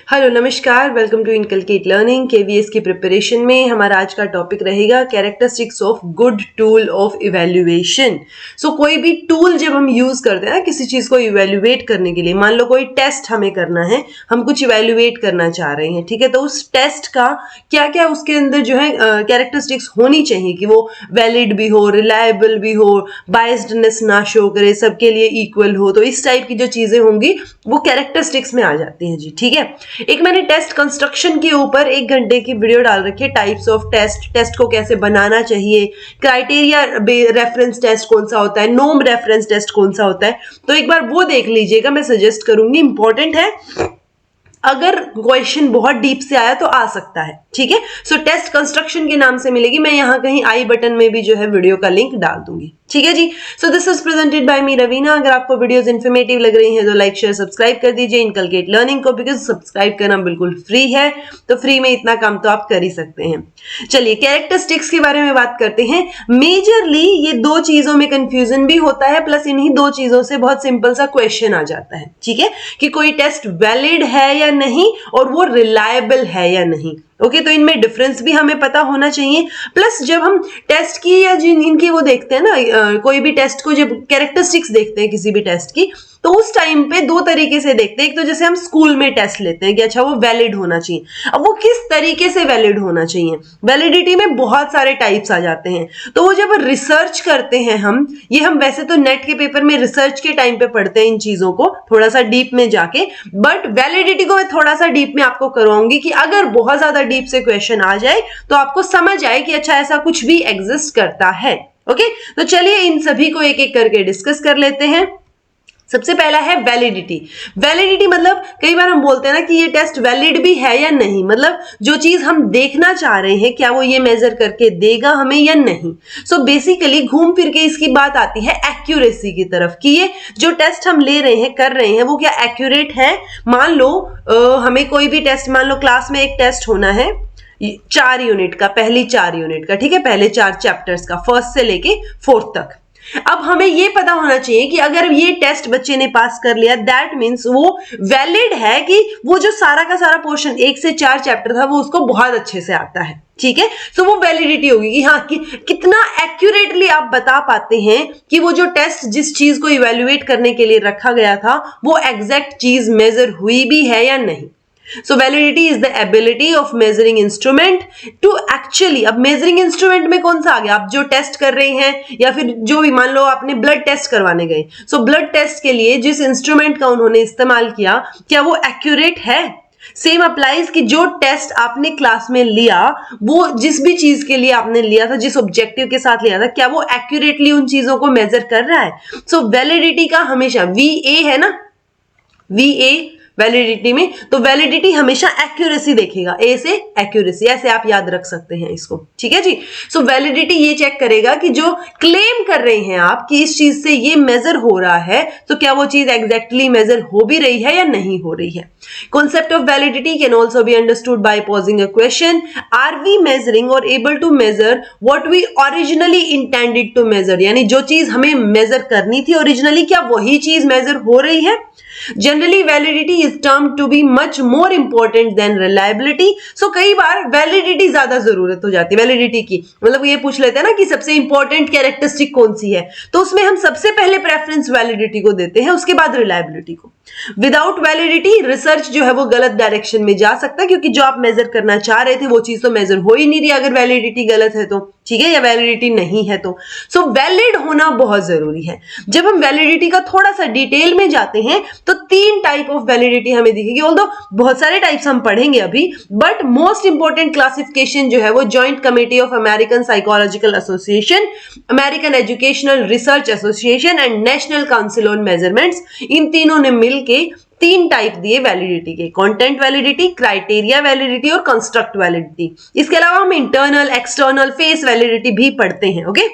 Hello नमस्कार, welcome to Inculcate Learning. KVS की preparation में हमारा आज का टॉपिक रहेगा characteristics of good tool of evaluation. So कोई भी टूल जब हम यूज करते हैं ना किसी चीज को इवैल्यूएट करने के लिए, मान लो कोई टेस्ट हमें करना है, हम कुछ इवैल्यूएट करना चाह रहे हैं, ठीक है, तो उस टेस्ट का क्या क्या उसके अंदर जो है कैरेक्टरिस्टिक्स होनी चाहिए कि वो वैलिड भी हो, रिलायबल भी हो, बायस्डनेस ना शो करे, सबके लिए इक्वल हो। तो इस टाइप की जो चीजें होंगी वो कैरेक्टरिस्टिक्स में आ जाती हैं जी, ठीक है। एक मैंने टेस्ट कंस्ट्रक्शन के ऊपर 1 घंटे की वीडियो डाल रखी है, टाइप्स ऑफ टेस्ट, टेस्ट को कैसे बनाना चाहिए, क्राइटेरिया रेफरेंस टेस्ट कौन सा होता है, नोम रेफरेंस टेस्ट कौन सा होता है, तो एक बार वो देख लीजिएगा, मैं सजेस्ट करूंगी, इंपॉर्टेंट है। अगर क्वेश्चन बहुत डीप से आया तो आ सकता है, ठीक है। सो टेस्ट कंस्ट्रक्शन के नाम से मिलेगी, मैं यहां कहीं आई बटन में भी जो है वीडियो का लिंक डाल दूंगी, ठीक है जी। So this is presented by me Raveena. अगर आपको वीडियोस इन्फॉर्मेटिव लग रही हैं तो लाइक शेयर सब्सक्राइब कर दीजिए इनकलकेट लर्निंग को, बिकॉज सब्सक्राइब करना बिल्कुल फ्री है, तो फ्री में इतना काम तो आप कर ही सकते हैं। चलिए कैरेक्टरिस्टिक्स के बारे में बात करते हैं। मेजरली ये 2 चीजों में कंफ्यूजन भी होता है, प्लस इन्हीं 2 चीजों से बहुत सिंपल सा क्वेश्चन आ जाता है, ठीक है, कि कोई टेस्ट वैलिड है या नहीं और वो रिलायबल है या नहीं। ओके, तो इनमें डिफरेंस भी हमें पता होना चाहिए। प्लस जब हम टेस्ट की या जिन इनकी वो देखते हैं ना, कोई भी टेस्ट को जब कैरेक्टरिस्टिक्स देखते हैं किसी भी टेस्ट की, तो उस टाइम पे 2 तरीके से देखते हैं। एक तो जैसे हम स्कूल में टेस्ट लेते हैं कि अच्छा वो वैलिड होना चाहिए, अब वो किस तरीके से वैलिड होना चाहिए, वैलिडिटी में बहुत सारे टाइप्स आ जाते हैं। तो वो जब रिसर्च करते हैं हम, ये हम वैसे तो नेट के पेपर में रिसर्च के टाइम पे पढ़ते हैं इन चीजों को थोड़ा सा डीप में जाके, बट वैलिडिटी को मैं थोड़ा सा डीप में आपको करवाऊंगी कि अगर बहुत ज्यादा डीप से क्वेश्चन आ जाए तो आपको समझ आए कि अच्छा ऐसा कुछ भी एग्जिस्ट करता है। ओके, तो चलिए इन सभी को एक एक करके डिस्कस कर लेते हैं। सबसे पहला है वैलिडिटी। वैलिडिटी मतलब कई बार हम बोलते हैं ना कि ये टेस्ट वैलिड भी है या नहीं, मतलब जो चीज हम देखना चाह रहे हैं क्या वो ये मेजर करके देगा हमें या नहीं। सो बेसिकली घूम फिर के इसकी बात आती है एक्यूरेसी की तरफ कि ये जो टेस्ट हम ले रहे हैं, कर रहे हैं, वो क्या एक्यूरेट है। मान लो हमें कोई भी टेस्ट, मान लो क्लास में एक टेस्ट होना है 4 यूनिट का, पहली 4 यूनिट का, ठीक है, पहले 4 चैप्टर्स का, फर्स्ट से लेके 4th तक। अब हमें ये पता होना चाहिए कि अगर ये टेस्ट बच्चे ने पास कर लिया, दैट मीन्स वो वैलिड है कि वो जो सारा का सारा पोर्शन 1 से 4 चैप्टर था वो उसको बहुत अच्छे से आता है, ठीक है। सो वो वैलिडिटी होगी कि हाँ कितना एक्यूरेटली आप बता पाते हैं कि वो जो टेस्ट जिस चीज को इवैल्यूएट करने के लिए रखा गया था वो एग्जैक्ट चीज मेजर हुई भी है या नहीं। So validity is the ability of measuring instrument to actually, अब measuring instrument में कौन सा आ गया, आप जो टेस्ट कर रहे हैं या फिर जो भी, मान लो आपने ब्लड टेस्ट करवाने गए, सो ब्लड टेस्ट के लिए जिस इंस्ट्रूमेंट का उन्होंने इस्तेमाल किया क्या वो एक्यूरेट है। सेम अप्लाइज कि जो टेस्ट आपने क्लास में लिया, वो जिस भी चीज के लिए आपने लिया था, जिस ऑब्जेक्टिव के साथ लिया था, क्या वो एक्यूरेटली उन चीजों को मेजर कर रहा है। सो वैलिडिटी का हमेशा VA है ना, VA वैलिडिटी में, तो वैलिडिटी हमेशा एक्यूरेसी देखेगा, ए से एक्यूरेसी, ऐसे आप याद रख सकते हैं इसको, ठीक है जी। सो वैलिडिटी ये चेक करेगा कि जो क्लेम कर रहे हैं आप कि इस चीज से ये मेजर हो रहा है, तो क्या वो चीज एग्जैक्टली मेजर हो भी रही है या नहीं हो रही है। Concept of validity can also be understood by posing a question: Are we measuring or able to measure what we originally intended to measure? यानी जो चीज हमें मेजर करनी थी ओरिजिनली, क्या वही चीज मेजर हो रही है। Generally, validity is termed to be much more important than reliability. So कई बार वैलिडिटी ज्यादा जरूरत हो जाती है वैलिडिटी की, मतलब ये पूछ लेते हैं ना कि सबसे इंपॉर्टेंट कैरेक्टरिस्टिक कौन सी है, तो उसमें हम सबसे पहले प्रेफरेंस वैलिडिटी को देते हैं, उसके बाद रिलायबिलिटी को। विदाउट वैलिडिटी रिसर्च जो है वो गलत डायरेक्शन में जा सकता है, क्योंकि जो आप मेजर करना चाह रहे थे वो चीज तो मेजर हो ही नहीं रही अगर वैलिडिटी गलत है तो, ठीक है, या वैलिडिटी नहीं है तो। सो वैलिड होना बहुत जरूरी है। जब हम वैलिडिटी का थोड़ा सा डिटेल में जाते हैं तो 3 टाइप ऑफ वैलिडिटी हमें दिखेगी, ऑल्दो बहुत सारे टाइप्स हम पढ़ेंगे अभी, बट मोस्ट इंपॉर्टेंट क्लासिफिकेशन जो है वो Joint Committee of American Psychological Association, American Educational Research Association and National Council on Measurements, इन तीनों ने मिलके 3 टाइप दिए वैलिडिटी के: कंटेंट वैलिडिटी, क्राइटेरिया वैलिडिटी और कंस्ट्रक्ट वैलिडिटी। इसके अलावा हम इंटरनल, एक्सटर्नल, फेस वैलिडिटी भी पढ़ते हैं। ओके,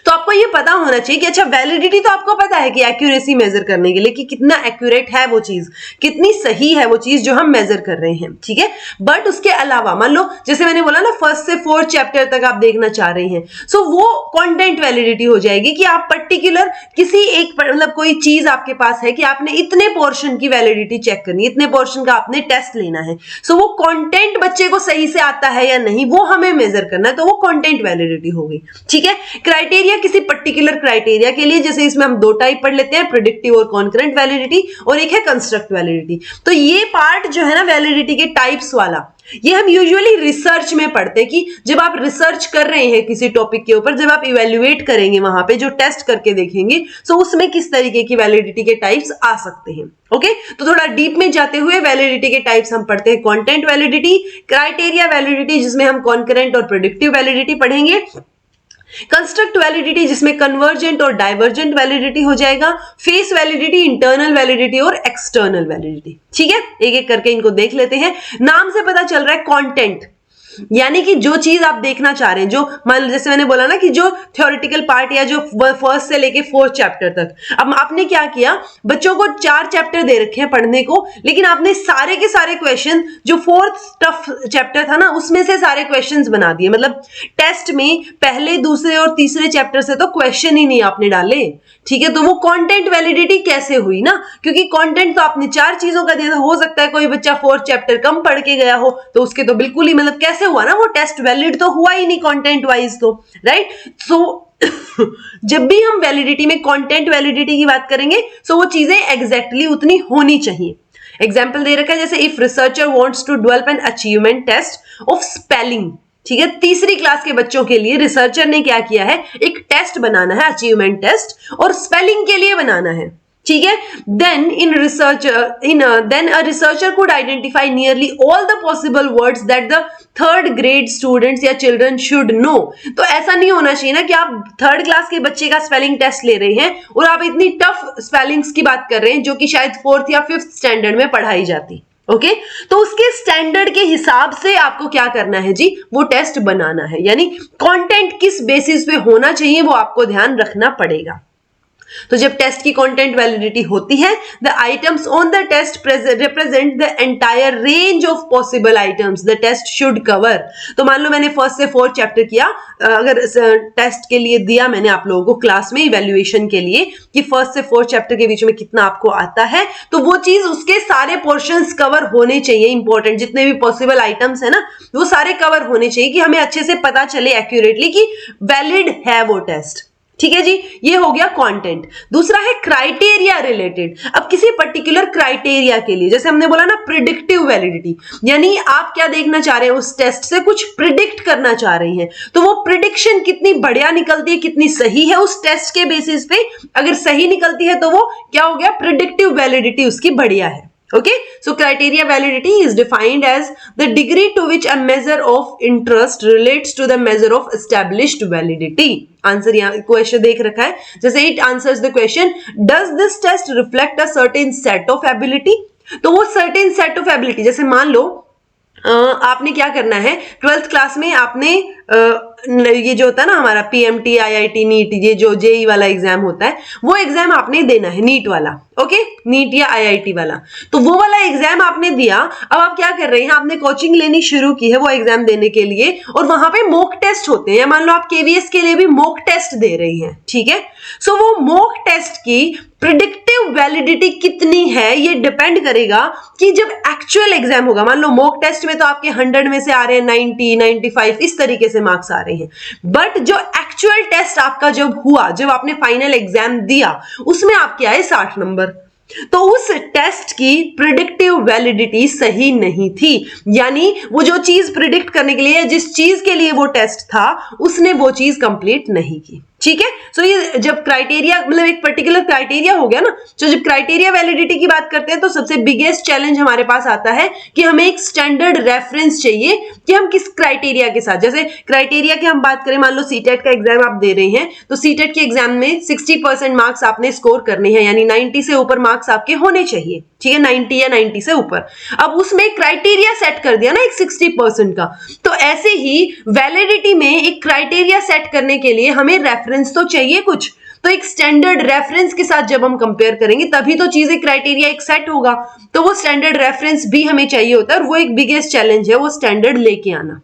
तो आपको ये पता होना चाहिए कि अच्छा वैलिडिटी तो आपको पता है कि एक्यूरेसी मेजर करने के लिए कि कितना एक्यूरेट है वो चीज, कितनी सही है वो चीज जो हम मेजर कर रहे हैं, ठीक है। बट उसके अलावा मान लो जैसे मैंने बोला ना 1st से 4th चैप्टर तक आप देखना चाह रहे हैं, सो वो कंटेंट वैलिडिटी हो जाएगी कि आप पर्टिकुलर किसी एक मतलब कोई चीज आपके पास है कि आपने इतने पोर्शन की वैलिडिटी चेक करनी, इतने पोर्शन का आपने टेस्ट लेना है, सो वो कंटेंट बच्चे को सही से आता है या नहीं वो हमें मेजर करना है, तो वो कंटेंट वैलिडिटी हो गई, ठीक है। क्राइटेरिया किसी पर्टिकुलर क्राइटेरिया के लिए, जैसे इसमें हम 2 टाइप पढ़ लेते हैं, प्रेडिक्टिव और कॉन्करेंट वैलिडिटी, और एक है कंस्ट्रक्ट वैलिडिटी। तो ये पार्ट जो है ना वैलिडिटी के टाइप्स वाला, ये हम यूजुअली रिसर्च में पढ़ते हैं कि जब आप रिसर्च कर रहे हैं किसी टॉपिक के ऊपर, जब आप इवेल्युएट करेंगे वहां पे जो टेस्ट करके देखेंगे, सो उसमें किस तरीके की वैलिडिटी के टाइप्स आ सकते हैं। ओके, तो थोड़ा डीप में जाते हुए वैलिडिटी के टाइप्स हम पढ़ते हैं, कंटेंट वैलिडिटी, क्राइटेरिया वैलिडिटी जिसमें हम कॉन्करेंट और प्रेडिक्टिव वैलिडिटी पढ़ेंगे, कंस्ट्रक्ट वैलिडिटी जिसमें कन्वर्जेंट और डाइवर्जेंट वैलिडिटी हो जाएगा, फेस वैलिडिटी, इंटरनल वैलिडिटी और एक्सटर्नल वैलिडिटी, ठीक है। एक एक करके इनको देख लेते हैं। नाम से पता चल रहा है कंटेंट, यानी कि जो चीज आप देखना चाह रहे हैं, जो मान जैसे मैंने बोला ना कि जो थ्योरेटिकल पार्ट या जो 1st से लेके 4th चैप्टर तक, अब आपने क्या किया, बच्चों को 4 चैप्टर दे रखे हैं पढ़ने को, लेकिन आपने सारे के सारे क्वेश्चन जो 4th टफ चैप्टर था ना उसमें से सारे क्वेश्चंस बना दिए, मतलब टेस्ट में पहले, दूसरे और तीसरे चैप्टर से तो क्वेश्चन ही नहीं आपने डाले, ठीक है। तो वो कंटेंट वैलिडिटी कैसे हुई ना, क्योंकि कंटेंट तो आपने 4 चीजों का दिया था, हो सकता है कोई बच्चा 4th चैप्टर कम पढ़ के गया हो तो उसके तो बिल्कुल ही मतलब कैसे हुआ ना, वो टेस्ट वैलिड तो हुआ ही नहीं कंटेंट वाइज, तो राइट। सो जब भी हम वैलिडिटी में कंटेंट वैलिडिटी की बात करेंगे, सो वो चीजें एग्जैक्टली उतनी होनी चाहिए। एग्जाम्पल दे रखा है जैसे if researcher wants to develop an achievement test of spelling, ठीक है, 3री क्लास के बच्चों के लिए रिसर्चर ने क्या किया है, एक टेस्ट बनाना है, अचीवमेंट टेस्ट, और स्पेलिंग के लिए बनाना है, ठीक है। then a researcher could identify nearly all the possible words that the 3rd grade students या children should know। तो ऐसा नहीं होना चाहिए ना कि आप 3rd क्लास के बच्चे का स्पेलिंग टेस्ट ले रहे हैं और आप इतनी टफ स्पेलिंग्स की बात कर रहे हैं जो कि शायद 4th या 5th स्टैंडर्ड में पढ़ाई जाती, ओके। तो उसके स्टैंडर्ड के हिसाब से आपको क्या करना है जी, वो टेस्ट बनाना है, यानी कंटेंट किस बेसिस पे होना चाहिए वो आपको ध्यान रखना पड़ेगा। तो जब टेस्ट की कंटेंट वैलिडिटी होती है, the items on the test represent the entire range of possible items the test should cover. तो मान लो मैंने 1st से 4th चैप्टर किया, अगर टेस्ट के लिए दिया मैंने आप लोगों को क्लास में इवैल्यूएशन के लिए कि 1st से 4th चैप्टर के बीच में कितना आपको आता है, तो वो चीज उसके सारे पोर्शंस कवर होने चाहिए, इंपॉर्टेंट जितने भी पॉसिबल आइटम्स है ना वो सारे कवर होने चाहिए कि हमें अच्छे से पता चले एक्यूरेटली कि वैलिड है वो टेस्ट, ठीक है जी। ये हो गया कंटेंट। दूसरा है क्राइटेरिया रिलेटेड। अब किसी पर्टिकुलर क्राइटेरिया के लिए, जैसे हमने बोला ना प्रिडिक्टिव वैलिडिटी, यानी आप क्या देखना चाह रहे हैं, उस टेस्ट से कुछ प्रिडिक्ट करना चाह रहे हैं, तो वो प्रिडिक्शन कितनी बढ़िया निकलती है, कितनी सही है उस टेस्ट के बेसिस पे, अगर सही निकलती है तो वो क्या हो गया, प्रिडिक्टिव वैलिडिटी उसकी बढ़िया है। Okay, so criteria validity is defined as the degree to which a measure of interest relates to the measure of established validity. Answer यहाँ क्वेश्चन देख रखा है, जैसे it answers the question, does this test reflect a certain set of ability? तो वो certain set of ability, जैसे मान लो आपने क्या करना है, 12th क्लास में आपने ये जो होता है ना हमारा PMT, IIT, नीट, ये जो JEE वाला एग्जाम होता है, वो एग्जाम आपने देना है, नीट वाला, ओके, नीट या IIT वाला। तो वो वाला एग्जाम आपने दिया, अब आप क्या कर रहे हैं, आपने कोचिंग लेनी शुरू की है वो एग्जाम देने के लिए, और वहां पे मॉक टेस्ट होते हैं, मान लो आप KVS के लिए भी मॉक टेस्ट दे रही हैं, ठीक है। सो वो मॉक टेस्ट की प्रिडिक्टिव वैलिडिटी कितनी है, ये डिपेंड करेगा कि जब एक्चुअल एग्जाम होगा, मान लो मॉक टेस्ट में तो आपके 100 में से आ रहे हैं 90, 95 इस तरीके से मार्क्स आ रहे हैं, बट जो एक्चुअल टेस्ट आपका जब हुआ, जब आपने फाइनल एग्जाम दिया, उसमें आपके आए 60 नंबर, तो उस टेस्ट की प्रिडिक्टिव वैलिडिटी सही नहीं थी, यानी वो जो चीज प्रिडिक्ट करने के लिए, जिस चीज के लिए वो टेस्ट था, उसने वो चीज कंप्लीट नहीं की, ठीक है। सो ये जब क्राइटेरिया मतलब एक पर्टिकुलर क्राइटेरिया हो गया ना, तो जब क्राइटेरिया वैलिडिटी की बात करते हैं तो सबसे बिगेस्ट चैलेंज हमारे पास आता है कि हमें एक स्टैंडर्ड रेफरेंस चाहिए कि हम किस क्राइटेरिया के साथ, जैसे क्राइटेरिया की हम बात करें, मान लो सीटेट का एग्जाम आप दे रहे हैं, तो सीटेट के एग्जाम में 60% मार्क्स आपने स्कोर करने हैं, यानी 90 से ऊपर मार्क्स आपके होने चाहिए, ठीक है, 90 या 90 से ऊपर। अब उसमें क्राइटेरिया सेट कर दिया ना एक 60% का, तो ऐसे ही वैलिडिटी में एक क्राइटेरिया सेट करने के लिए हमें रेफरेंस तो चाहिए कुछ, तो एक स्टैंडर्ड रेफरेंस के साथ जब हम कंपेयर करेंगे तभी तो चीजें क्राइटेरिया एक सेट होगा, तो वो स्टैंडर्ड रेफरेंस भी हमें चाहिए होता है और वो एक बिगेस्ट चैलेंज है, वो स्टैंडर्ड लेके आना।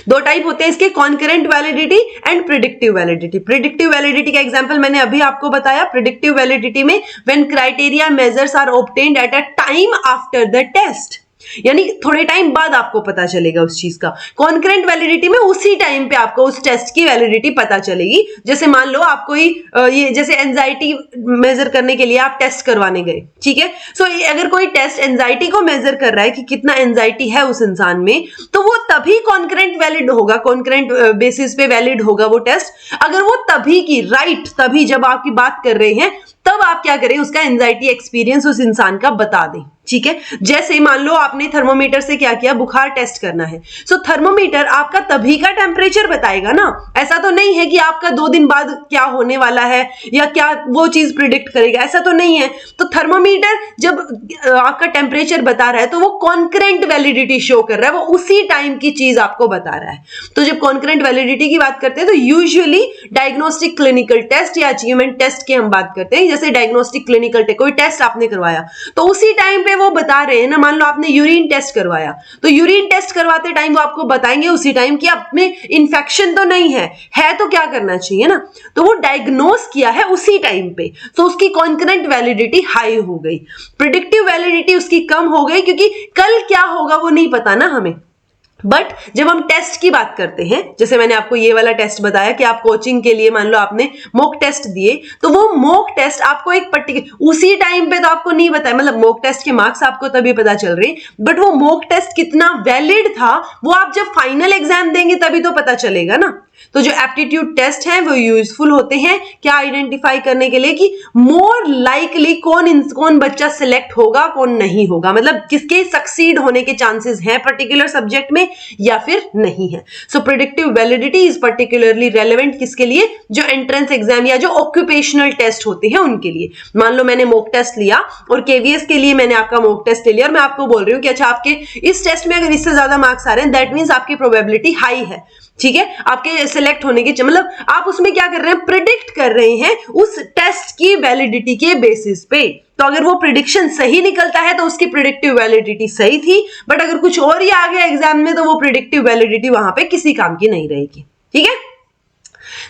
दो टाइप होते हैं इसके, concurrent validity and predictive validity. Predictive validity का एग्जांपल मैंने अभी आपको बताया। प्रिडिक्टिव वैलिडिटी में when criteria measures are obtained at a time after the test, यानी थोड़े टाइम बाद आपको पता चलेगा उस चीज का। कॉन्करेंट वैलिडिटी में उसी टाइम पे आपको उस टेस्ट की वैलिडिटी पता चलेगी। जैसे मान लो आप कोई ये जैसे एंजाइटी मेजर करने के लिए आप टेस्ट करवाने गए, ठीक है। सो अगर कोई टेस्ट एंजाइटी को मेजर कर रहा है कि कितना एंजाइटी है उस इंसान में, तो वो तभी कॉन्करेंट वैलिड होगा, कॉन्करेंट बेसिस पे वैलिड होगा वो टेस्ट, अगर वो तभी की राइट तभी जब आपकी बात कर रहे हैं तब आप क्या करें, उसका एंजाइटी एक्सपीरियंस उस इंसान का बता दें, ठीक है। जैसे मान लो आपने थर्मोमीटर से क्या किया, बुखार टेस्ट करना है, सो थर्मोमीटर आपका तभी का टेम्परेचर बताएगा ना, ऐसा तो नहीं है कि आपका 2 दिन बाद क्या होने वाला है या क्या वो चीज प्रिडिक्ट करेगा, ऐसा तो नहीं है। तो थर्मोमीटर जब आपका टेम्परेचर बता रहा है तो वो कॉन्करेंट वैलिडिटी शो कर रहा है, वो उसी टाइम की चीज आपको बता रहा है। तो जब कॉन्करेंट वैलिडिटी की बात करते हैं तो यूजुअली डायग्नोस्टिक क्लिनिकल टेस्ट या अचीवमेंट टेस्ट की हम बात करते हैं। जैसे डायग्नोस्टिक क्लिनिकल टेस्ट, कोई टेस्ट आपने करवाया तो उसी टाइम पे वो बता रहे हैं ना, मान लो आपने यूरिन टेस्ट करवाया तो यूरिन टेस्ट करवाते टाइम वो आपको बताएंगे उसी टाइम कि आप में इन्फेक्शन तो नहीं है तो क्या करना चाहिए ना, तो वो डायग्नोस किया है उसी टाइम पे, तो उसकी कॉन्करेंट वैलिडिटी हाई हो गई। प्रिडिक्टिव वैलिडिटी उसकी कम हो गई क्योंकि कल क्या होगा वो नहीं पता ना हमें। बट जब हम टेस्ट की बात करते हैं, जैसे मैंने आपको ये वाला टेस्ट बताया कि आप कोचिंग के लिए मान लो आपने मॉक टेस्ट दिए, तो वो मॉक टेस्ट आपको एक पर्टिकुलर उसी टाइम पे तो आपको नहीं बताया, मतलब मॉक टेस्ट के मार्क्स आपको तभी पता चल रहे, बट वो मॉक टेस्ट कितना वैलिड था वो आप जब फाइनल एग्जाम देंगे तभी तो पता चलेगा ना। तो जो एप्टीट्यूड टेस्ट हैं वो यूजफुल होते हैं क्या आइडेंटिफाई करने के लिए कि मोर लाइकली कौन बच्चा सिलेक्ट होगा कौन नहीं होगा, मतलब किसके सक्सीड होने के चांसेस हैं पर्टिकुलर सब्जेक्ट में या फिर नहीं है। So predictive validity is particularly relevant किसके लिए, जो एंट्रेंस एग्जाम या जो ऑक्यूपेशनल टेस्ट होते हैं उनके लिए। मान लो मैंने मॉक टेस्ट लिया और केवीएस के लिए मैंने आपका मॉक टेस्ट ले लिया और मैं आपको बोल रही हूँ कि अच्छा आपके इस टेस्ट में अगर इससे ज्यादा मार्क्स आ रहे हैं दैट मीन्स आपकी प्रोबेबिलिटी हाई है, ठीक है, आपके सिलेक्ट होने के, मतलब आप उसमें क्या कर रहे हैं, प्रिडिक्ट कर रहे हैं उस टेस्ट की वैलिडिटी के बेसिस पे। तो अगर वो प्रिडिक्शन सही निकलता है तो उसकी प्रिडिक्टिव वैलिडिटी सही थी, बट अगर कुछ और ही आ गया एग्जाम में तो वो प्रिडिक्टिव वैलिडिटी वहां पे किसी काम की नहीं रहेगी, ठीक है।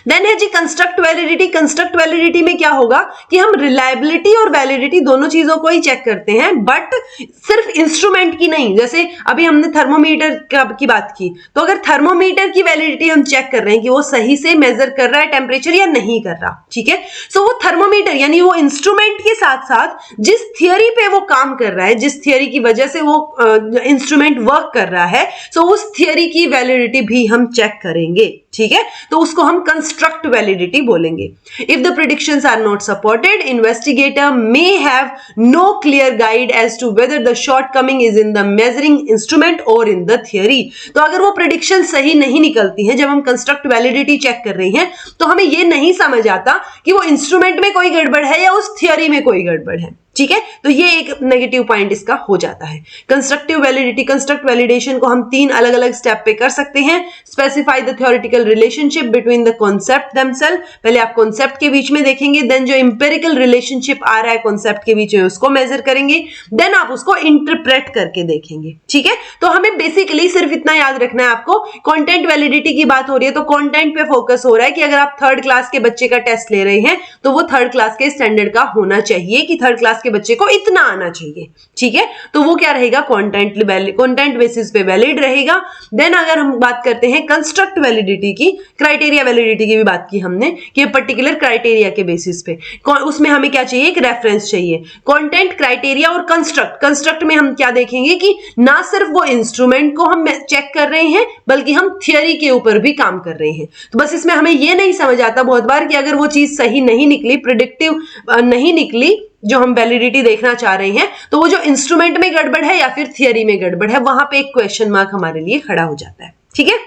देन है जी कंस्ट्रक्ट वैलिडिटी। कंस्ट्रक्ट वैलिडिटी में क्या होगा कि हम रिलायबिलिटी और वैलिडिटी दोनों चीजों को ही चेक करते हैं, बट सिर्फ इंस्ट्रूमेंट की नहीं। जैसे अभी हमने थर्मोमीटर की बात की, तो अगर थर्मोमीटर की वैलिडिटी हम चेक कर रहे हैं कि वो सही से मेजर कर रहा है टेम्परेचर या नहीं कर रहा, ठीक है, सो वो थर्मोमीटर यानी वो इंस्ट्रूमेंट के साथ साथ जिस थियरी पे वो काम कर रहा है, जिस थियरी की वजह से वो इंस्ट्रूमेंट वर्क कर रहा है, सो उस थियरी की वैलिडिटी भी हम चेक करेंगे, ठीक है। तो उसको हम कंस्ट्रक्ट वैलिडिटी बोलेंगे। If the predictions are not supported, investigator may have no clear guide as to whether the shortcoming is in the measuring instrument और इन द थियरी। तो अगर वो प्रेडिक्शन सही नहीं निकलती है, जब हम कंस्ट्रक्ट वैलिडिटी चेक कर रहे हैं, तो हमें ये नहीं समझ आता कि वो इंस्ट्रूमेंट में कोई गड़बड़ है या उस थियरी में कोई गड़बड़ है, ठीक है। तो ये एक नेगेटिव पॉइंट इसका हो जाता है। कंस्ट्रक्टिव वैलिडिटी, कंस्ट्रक्ट वैलिडेशन को हम 3 अलग अलग स्टेप पे कर सकते हैं। Specify the theoretical relationship between the concept themselves, पहले आप कॉन्सेप्ट के बीच में देखेंगे, देन जो इंपेरिकल रिलेशनशिप आ रहा है कॉन्सेप्ट के बीच में उसको मेजर करेंगे, देन आप उसको इंटरप्रेट करके देखेंगे, ठीक है। तो हमें बेसिकली सिर्फ इतना याद रखना है आपको, कंटेंट वैलिडिटी की बात हो रही है तो कंटेंट पे फोकस हो रहा है कि अगर आप 3rd क्लास के बच्चे का टेस्ट ले रहे हैं तो वो 3rd क्लास के स्टैंडर्ड का होना चाहिए कि 3rd क्लास के बच्चे को इतना आना चाहिए, ठीक है। तो वो क्या रहेगा, कंटेंट बेसिस पे वैलिड रहेगा। देन अगर हम बात करते हैं कंस्ट्रक्ट वैलिडिटी की, क्राइटेरिया वैलिडिटी की भी बात की हमने कि पर्टिकुलर क्राइटेरिया के बेसिस पे उसमें हमें क्या चाहिए, एक रेफरेंस चाहिए। कंटेंट, क्राइटेरिया और कंस्ट्रक्ट में हम क्या देखेंगे कि ना सिर्फ वो इंस्ट्रूमेंट को हम चेक कर रहे हैं बल्कि हम थियरी के ऊपर भी काम कर रहे हैं। तो बस इसमें हमें ये नहीं समझ आता बहुत बार कि अगर वो चीज सही नहीं निकली, प्रिडिक्टिव नहीं निकली, जो हम वैलिडिटी देखना चाह रहे हैं, तो वो जो इंस्ट्रूमेंट में गड़बड़ है या फिर थियरी में गड़बड़ है, वहां पे एक क्वेश्चन मार्क हमारे लिए खड़ा हो जाता है, ठीक है।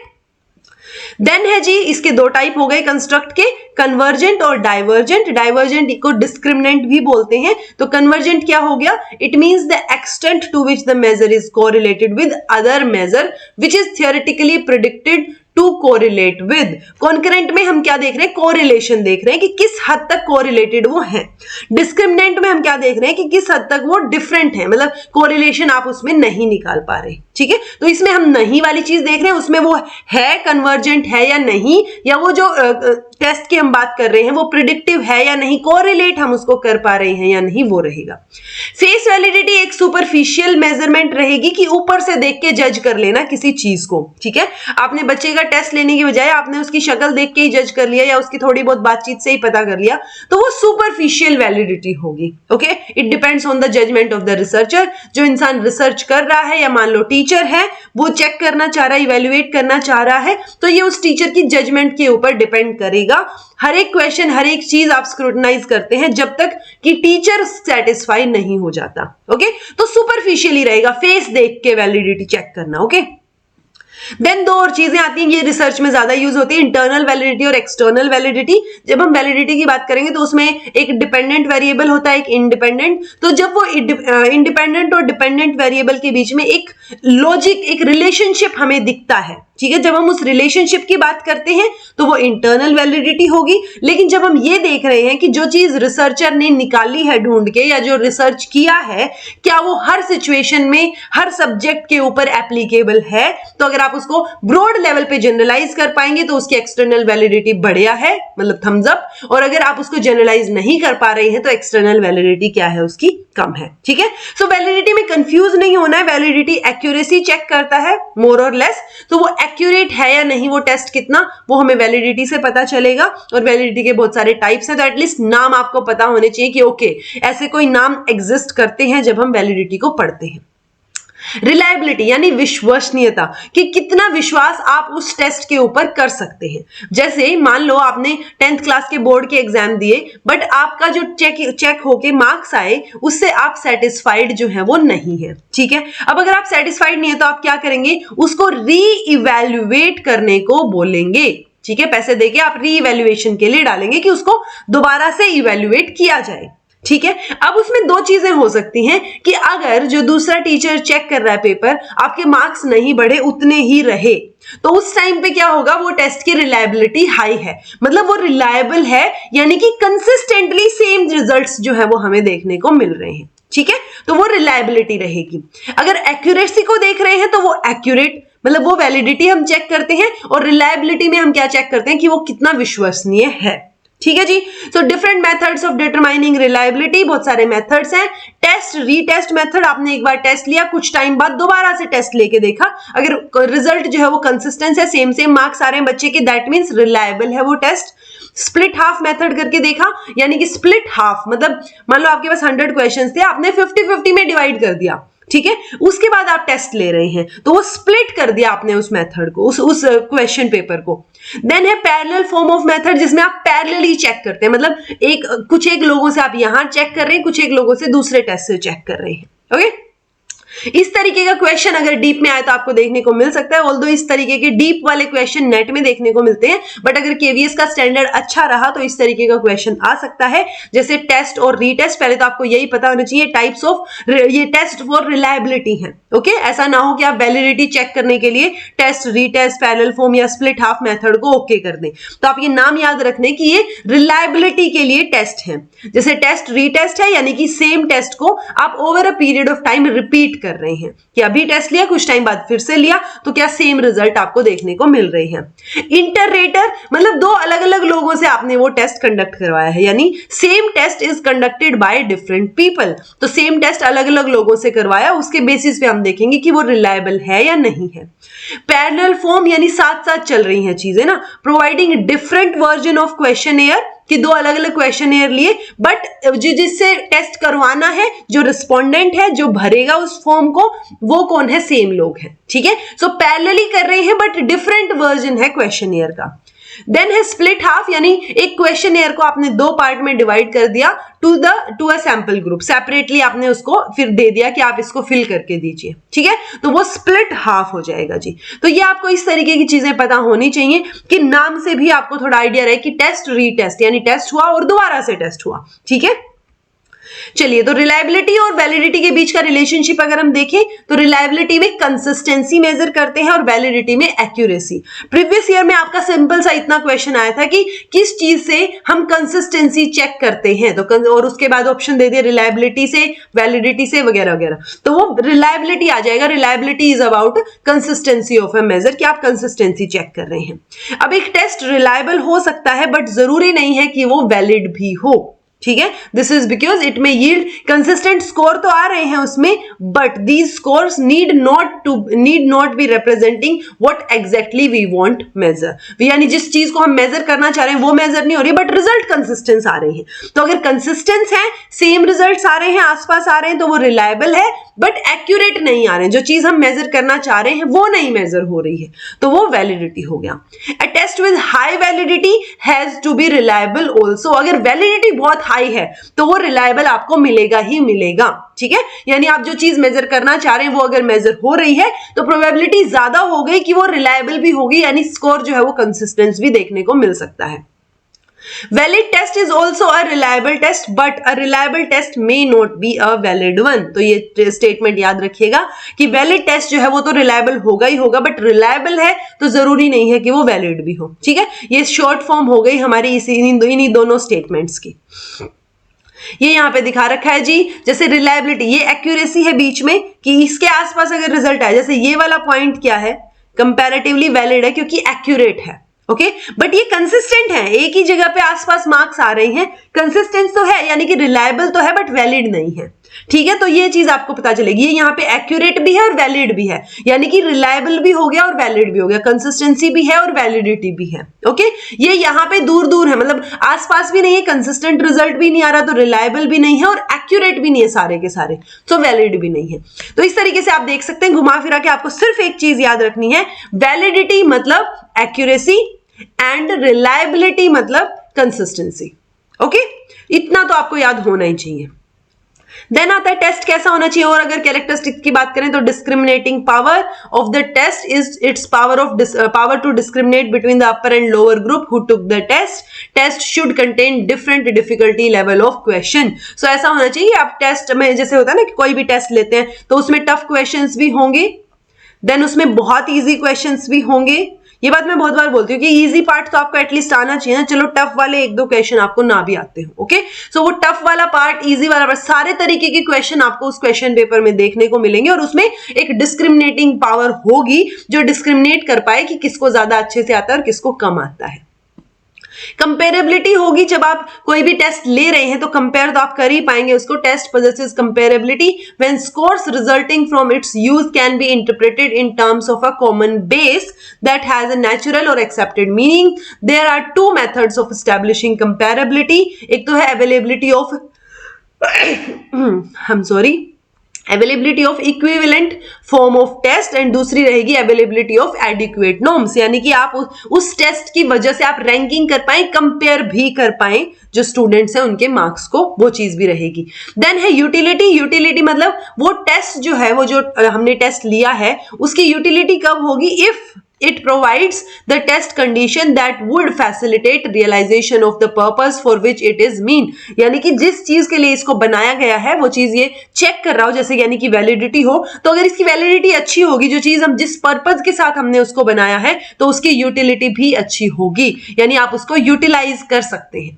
देन है जी, इसके दो टाइप हो गए कंस्ट्रक्ट के, कन्वर्जेंट और डाइवर्जेंट। डाइवर्जेंट को डिस्क्रिमिनेंट भी बोलते हैं। तो कन्वर्जेंट क्या हो गया? It means the extent to which the measure is correlated with other measure which is theoretically predicted to correlate with. Concurrent में हम क्या देख रहे हैं? कोरिलेशन देख रहे हैं कि किस हद तक कोरिलेटेड वो है। डिस्क्रिमिनेंट में हम क्या देख रहे हैं कि किस हद तक वो डिफरेंट है, मतलब कोरिलेशन आप उसमें नहीं निकाल पा रहे। ठीक है, तो इसमें हम नहीं वाली चीज देख रहे हैं, उसमें वो है कन्वर्जेंट है या नहीं, या वो जो टेस्ट की हम बात कर रहे हैं वो प्रिडिक्टिव है या नहीं, कोरिलेट हम उसको कर पा रहे हैं या नहीं, वो रहेगा। फेस वैलिडिटी एक सुपरफिशियल मेजरमेंट रहेगी कि ऊपर से देख के जज कर लेना किसी चीज को। ठीक है, आपने बच्चे का टेस्ट लेने की बजाय आपने उसकी शक्ल देख के ही जज कर लिया या उसकी थोड़ी बहुत बातचीत से ही पता कर लिया, तो वो सुपरफिशियल वैलिडिटी होगी। Okay, it depends on the judgement of the researcher. जो इंसान रिसर्च कर रहा है या मान लो टीचर है, वो चेक करना चाह रहा है, इवेल्युएट करना चाह रहा है, तो ये उस टीचर की जजमेंट के ऊपर डिपेंड करेगा। हर एक क्वेश्चन, हर एक चीज आप स्क्रूटनाइज करते हैं जब तक कि टीचर सेटिस्फाई नहीं हो जाता। ओके, तो सुपरफिशियली रहेगा, फेस देख के वैलिडिटी चेक करना। ओके, देन दो और चीजें आती हैं, ये रिसर्च में ज्यादा यूज होती है, इंटरनल वैलिडिटी और एक्सटर्नल वैलिडिटी। जब हम वैलिडिटी की बात करेंगे तो उसमें एक डिपेंडेंट वेरिएबल होता है, एक इंडिपेंडेंट। तो जब वो इंडिपेंडेंट और डिपेंडेंट वेरिएबल के बीच में एक लॉजिक, एक रिलेशनशिप हमें दिखता है, ठीक है, जब हम उस रिलेशनशिप की बात करते हैं तो वो इंटरनल वैलिडिटी होगी। लेकिन जब हम ये देख रहे हैं कि जो चीज रिसर्चर ने निकाली है ढूंढ के, या जो रिसर्च किया है, क्या वो हर सिचुएशन में, हर सब्जेक्ट के ऊपर एप्लीकेबल है, तो अगर आप उसको ब्रॉड लेवल पे जनरलाइज कर पाएंगे तो उसकी एक्सटर्नल वैलिडिटी बढ़िया है, मतलब थम्स अप। और अगर आप उसको जनरलाइज नहीं कर पा रहे हैं तो एक्सटर्नल वैलिडिटी क्या है? उसकी कम है। ठीक है, सो वैलिडिटी में कंफ्यूज नहीं होना है। वैलिडिटी एक्यूरेसी चेक करता है मोर और लेस, तो वो एक्यूरेट है या नहीं, वो टेस्ट कितना, वो हमें वैलिडिटी से पता चलेगा। और वैलिडिटी के बहुत सारे टाइप्स हैं, तो एटलीस्ट नाम आपको पता होने चाहिए कि ओके, ऐसे कोई नाम एग्जिस्ट करते हैं जब हम वैलिडिटी को पढ़ते हैं। रिलायबिलिटी यानी विश्वसनीयता, कि कितना विश्वास आप उस टेस्ट के ऊपर कर सकते हैं। जैसे मान लो आपने 10th क्लास के बोर्ड के एग्जाम दिए, बट आपका जो चेक होके मार्क्स आए उससे आप सेटिस्फाइड जो है वो नहीं है। ठीक है, अब अगर आप सेटिस्फाइड नहीं है तो आप क्या करेंगे? उसको री इवैल्यूएट करने को बोलेंगे। ठीक है, पैसे देके आप री इवैल्यूएशन के लिए डालेंगे कि उसको दोबारा से इवैल्यूएट किया जाए। ठीक है, अब उसमें दो चीजें हो सकती हैं कि अगर जो दूसरा टीचर चेक कर रहा है पेपर, आपके मार्क्स नहीं बढ़े, उतने ही रहे, तो उस टाइम पे क्या होगा? वो टेस्ट की रिलायबिलिटी हाई है, मतलब वो रिलायबल है, यानी कि कंसिस्टेंटली सेम रिजल्ट्स जो है वो हमें देखने को मिल रहे हैं। ठीक है, तो वो रिलायबिलिटी रहेगी। अगर एक्यूरेसी को देख रहे हैं तो वो एक्यूरेट, मतलब वो वैलिडिटी हम चेक करते हैं, और रिलायबिलिटी में हम क्या चेक करते हैं कि वो कितना विश्वसनीय है। ठीक है जी, so different methods of determining reliability, बहुत सारे मेथड्स हैं। टेस्ट, रीटेस्ट मेथड, आपने एक बार टेस्ट लिया, कुछ टाइम बाद दोबारा से टेस्ट लेके देखा, अगर रिजल्ट जो है वो कंसिस्टेंट है, सेम मार्क्स आ रहे हैं बच्चे के, दैट मींस रिलायबल है वो टेस्ट। स्प्लिट हाफ मेथड करके देखा, यानी कि स्प्लिट हाफ मतलब मान लो आपके पास 100 क्वेश्चंस थे, आपने 50-50 में डिवाइड कर दिया। ठीक है, उसके बाद आप टेस्ट ले रहे हैं, तो वो स्प्लिट कर दिया आपने उस मेथड को, उस क्वेश्चन पेपर को। देन है पैरेलल फॉर्म ऑफ मेथड, जिसमें आप पैरेलली चेक करते हैं, मतलब कुछ एक लोगों से आप यहां चेक कर रहे हैं, कुछ एक लोगों से दूसरे टेस्ट से चेक कर रहे हैं। ओके, इस तरीके का क्वेश्चन अगर डीप में आए तो आपको देखने को मिल सकता है। ऑल्दो इस तरीके के डीप वाले क्वेश्चन नेट में देखने को मिलते हैं, बट अगर केवीएस का स्टैंडर्ड अच्छा रहा तो इस तरीके का क्वेश्चन आ सकता है, जैसे टेस्ट और रीटेस्ट। पहले तो आपको यही पता होना चाहिए टाइप्स ऑफ ये टेस्ट फॉर रिलायबिलिटी है। ओके, ऐसा ना हो कि आप वैलिडिटी चेक करने के लिए टेस्ट, रीटेस्ट, पैरेलल फॉर्म या स्प्लिट हाफ मेथड को ओके कर दें। तो आप ये नाम याद रखने कि ये रिलायबिलिटी के लिए टेस्ट है। जैसे टेस्ट, रीटेस्ट है, यानी कि सेम टेस्ट को आप over a period of time repeat कर रहे हैं, कि अभी टेस्ट लिया, कुछ टाइम बाद फिर से लिया, तो क्या सेम रिजल्ट आपको देखने को मिल रहे हैं। इंटररेटर मतलब दो अलग अलग लोगों से आपने वो टेस्ट कंडक्ट करवाया है, यानी same test is conducted by different people. तो सेम टेस्ट अलग अलग लोगों से करवाया, उसके बेसिस पे हम देखेंगे कि वो रिलायबल है या नहीं है। पैरेलल फॉर्म यानी साथ साथ चल रही हैं चीजें ना, providing different version of questionnaire, कि दो अलग अलग क्वेश्चनेयर लिए, बट जिससे टेस्ट करवाना है, जो रिस्पोंडेंट है, जो भरेगा उस फॉर्म को, वो कौन है? सेम लोग हैं। ठीक है, सो पैरेलली कर रहे हैं बट डिफरेंट वर्जन है क्वेश्चनेयर का। देन है स्प्लिट हाफ, यानी एक क्वेश्चनेयर को आपने दो पार्ट में डिवाइड कर दिया to a sample group, separately आपने उसको फिर दे दिया कि आप इसको फिल करके दीजिए, ठीक है, तो वो स्प्लिट हाफ हो जाएगा जी। तो ये आपको इस तरीके की चीजें पता होनी चाहिए कि नाम से भी आपको थोड़ा आइडिया रहे कि टेस्ट रीटेस्ट, यानी टेस्ट हुआ और दोबारा से टेस्ट हुआ, ठीक है। चलिए, तो रिलायबिलिटी और वैलिडिटी के बीच का रिलेशनशिप अगर हम देखें तो रिलायबिलिटी में कंसिस्टेंसी मेजर करते हैं और वैलिडिटी में एक्यूरेसी। प्रीवियस ईयर में आपका सिंपल सा इतना क्वेश्चन आया था कि किस चीज से हम कंसिस्टेंसी चेक करते हैं, तो और उसके बाद ऑप्शन दे दिया रिलायबिलिटी से, वैलिडिटी से, वगैरह वगैरह, तो वो रिलायबिलिटी आ जाएगा। Reliability is about consistency of a measure, कि आप कंसिस्टेंसी चेक कर रहे हैं। अब एक टेस्ट रिलायबल हो सकता है बट जरूरी नहीं है कि वो वैलिड भी हो, ठीक है। This is because it may yield consistent score तो आ रहे हैं उसमें, but these scores need not be representing what exactly we want measure, यानी जिस चीज को हम मेजर करना चाह रहे हैं वो मेजर नहीं हो रही, बट रिजल्ट कंसिस्टेंस आ रहे हैं। तो अगर कंसिस्टेंस है, सेम रिजल्ट्स आ रहे हैं, आसपास आ रहे हैं, तो वो रिलायबल है, बट एक्यूरेट नहीं आ रहे हैं, जो चीज हम मेजर करना चाह रहे हैं वो नहीं मेजर हो रही है, तो वो वैलिडिटी हो गया। A test with high validity has to be reliable also, अगर वैलिडिटी बहुत हाई है तो वो रिलायबल आपको मिलेगा ही मिलेगा, ठीक है। यानी आप जो चीज मेजर करना चाह रहे हैं वो अगर मेजर हो रही है तो प्रोबेबिलिटी ज्यादा हो गई कि वो रिलायबल भी होगी, यानी स्कोर जो है वो कंसिस्टेंस भी देखने को मिल सकता है। Valid test is also a reliable test, but a reliable test may not be a valid one. तो ये स्टेटमेंट याद रखिएगा कि वैलिड टेस्ट जो है वो तो रिलायबल होगा ही होगा, बट रिलायबल है तो जरूरी नहीं है कि वो वैलिड भी हो, ठीक है। ये शॉर्ट फॉर्म हो गई हमारी इन्हीं दोनों स्टेटमेंट्स की। ये यहाँ पे दिखा रखा है जी, जैसे रिलायबिलिटी, ये एक्यूरेसी है बीच में कि इसके आसपास अगर रिजल्ट आए, जैसे ये वाला पॉइंट क्या है, कंपैरेटिवली वैलिड है क्योंकि एक्यूरेट है, ओके, बट ये कंसिस्टेंट है, एक ही जगह पे आसपास मार्क्स आ रहे हैं, कंसिस्टेंस तो है, यानी कि रिलायबल तो है बट वैलिड नहीं है, ठीक है। तो ये चीज आपको पता चलेगी, ये यहाँ पे एक्यूरेट भी है और वैलिड भी है, यानी कि रिलायबल भी हो गया और वैलिड भी हो गया, कंसिस्टेंसी भी है और वैलिडिटी भी है, ओके। ये यहाँ पे दूर दूर है, मतलब आसपास भी नहीं है, कंसिस्टेंट रिजल्ट भी नहीं आ रहा, तो रिलायबल भी नहीं है और एक्यूरेट भी नहीं है सारे के सारे, तो वैलिड भी नहीं है। तो इस तरीके से आप देख सकते हैं, घुमा फिरा के आपको सिर्फ एक चीज याद रखनी है, वैलिडिटी मतलब एक्यूरेसी एंड रिलायबिलिटी मतलब कंसिस्टेंसी, ओके, इतना तो आपको याद होना ही चाहिए। देन आता है टेस्ट कैसा होना चाहिए, और अगर कैरेक्टरिस्टिक की बात करें तो discriminating power of the test is its power to discriminate between the upper and lower group who took the test should contain different difficulty level of question. So ऐसा होना चाहिए, आप टेस्ट में जैसे होता है ना कि कोई भी टेस्ट लेते हैं तो उसमें टफ क्वेश्चंस भी होंगे, देन उसमें बहुत इजी क्वेश्चंस भी होंगे। ये बात मैं बहुत बार बोलती हूँ कि इजी पार्ट तो आपको एटलीस्ट आना चाहिए ना, चलो टफ वाले एक दो क्वेश्चन आपको ना भी आते हो, ओके। सो वो टफ वाला पार्ट, इजी वाला पार्ट, सारे तरीके के क्वेश्चन आपको उस क्वेश्चन पेपर में देखने को मिलेंगे, और उसमें एक डिस्क्रिमिनेटिंग पावर होगी जो डिस्क्रिमिनेट कर पाए कि किसको ज्यादा अच्छे से आता है और किसको कम आता है। कंपेरेबिलिटी होगी, जब आप कोई भी टेस्ट ले रहे हैं तो कंपेयर तो आप कर ही पाएंगे उसको। Test possesses comparability when scores resulting from its use can be interpreted in terms of a common base that has a natural or accepted meaning. There are two methods of establishing comparability. एक तो है availability of availability of equivalent form of test, and दूसरी रहेगी availability of adequate norms, यानी कि आप उस test की वजह से आप रैंकिंग कर पाए, कंपेयर भी कर पाए जो स्टूडेंट्स हैं उनके मार्क्स को, वो चीज भी रहेगी। देन है यूटिलिटी मतलब वो टेस्ट जो है, वो जो हमने टेस्ट लिया है उसकी यूटिलिटी कब होगी, if it provides the test condition that would facilitate realization of the purpose for which it is mean, यानी कि जिस चीज के लिए इसको बनाया गया है वो चीज ये चेक कर रहा हो, जैसे यानी कि वैलिडिटी हो, तो अगर इसकी वैलिडिटी अच्छी होगी, जो चीज हम जिस पर्पज के साथ हमने उसको बनाया है, तो उसकी यूटिलिटी भी अच्छी होगी, यानी आप उसको यूटिलाइज कर सकते हैं।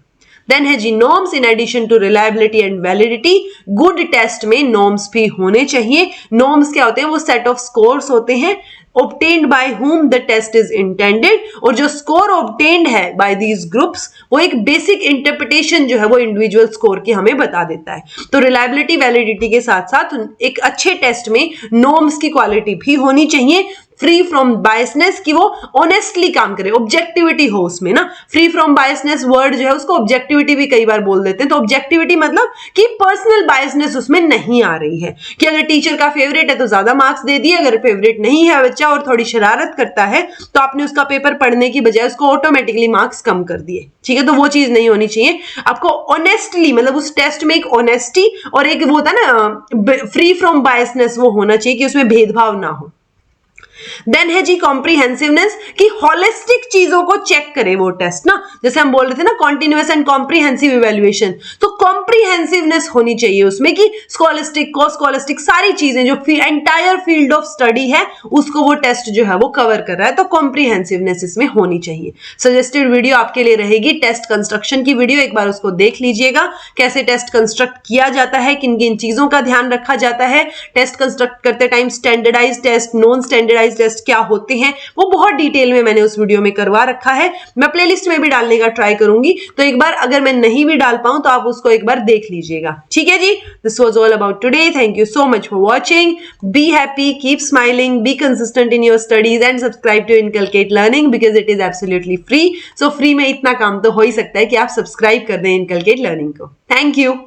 देन है जी norms, in addition to reliability and validity, good test में नॉर्म्स भी होने चाहिए। नॉर्म्स क्या होते हैं, वो सेट ऑफ स्कोर्स होते हैं obtained by whom the test is intended, और जो स्कोर obtained है by these groups वो एक बेसिक इंटरप्रिटेशन जो है वो इंडिविजुअल स्कोर की हमें बता देता है। तो रिलायबिलिटी वैलिडिटी के साथ साथ एक अच्छे टेस्ट में नॉर्म्स की क्वालिटी भी होनी चाहिए, फ्री फ्रॉम बायसनेस, कि वो ऑनेस्टली काम करे, ऑब्जेक्टिविटी हो उसमें ना। फ्री फ्रॉम बायसनेस वर्ड जो है उसको ऑब्जेक्टिविटी भी कई बार बोल देते हैं। तो ऑब्जेक्टिविटी मतलब कि पर्सनल बायसनेस उसमें नहीं आ रही है, कि अगर टीचर का फेवरेट है तो ज्यादा मार्क्स दे दिए, अगर फेवरेट नहीं है बच्चा और थोड़ी शरारत करता है तो आपने उसका पेपर पढ़ने की बजाय उसको ऑटोमेटिकली मार्क्स कम कर दिए। ठीक है, तो वो चीज नहीं होनी चाहिए। आपको ऑनेस्टली, मतलब उस टेस्ट में एक ऑनेस्टी और एक वो होता है ना फ्री फ्रॉम बायसनेस, वो होना चाहिए कि उसमें भेदभाव ना हो। देन है जी कॉम्प्रीहेंसिवनेस, कि होलिस्टिक चीजों को चेक करे वो टेस्ट ना। जैसे हम बोल रहे थे ना कॉन्टिन्यूअस एंड कॉम्प्रीहेंसिव इवैल्यूएशन, तो कॉम्प्रीहेंसिवनेस होनी चाहिए उसमें, कि स्कॉलिस्टिक को स्कॉलिस्टिक सारी चीजें जो एंटायर फील्ड ऑफ स्टडी है उसको वो टेस्ट जो है वो कवर कर रहा है, तो कॉम्प्रीहेंसिवनेस इसमें होनी चाहिए। सजेस्टेड वीडियो आपके लिए रहेगी टेस्ट कंस्ट्रक्शन की वीडियो, एक बार उसको देख लीजिएगा, कैसे टेस्ट कंस्ट्रक्ट किया जाता है, किन किन चीजों का ध्यान रखा जाता है टेस्ट कंस्ट्रक्ट करते time, standardise test, non standardise test क्या होते हैं, वो बहुत डिटेल में मैंने उस वीडियो में करवा रखा है। मैं प्लेलिस्ट में भी डालने का ट्राई करूंगी, तो एक बार अगर मैं नहीं भी डाल पाऊं तो आप उसको एक बार देख लीजिएगा। ठीक है जी, this was all about today. Thank you so much for watching. Be happy, keep smiling, be consistent in your studies and subscribe to Inculcate Learning because it is absolutely free. So free में इतना काम तो हो ही सकता है कि आप subscribe कर दें इनकलकेट लर्निंग को। Thank you.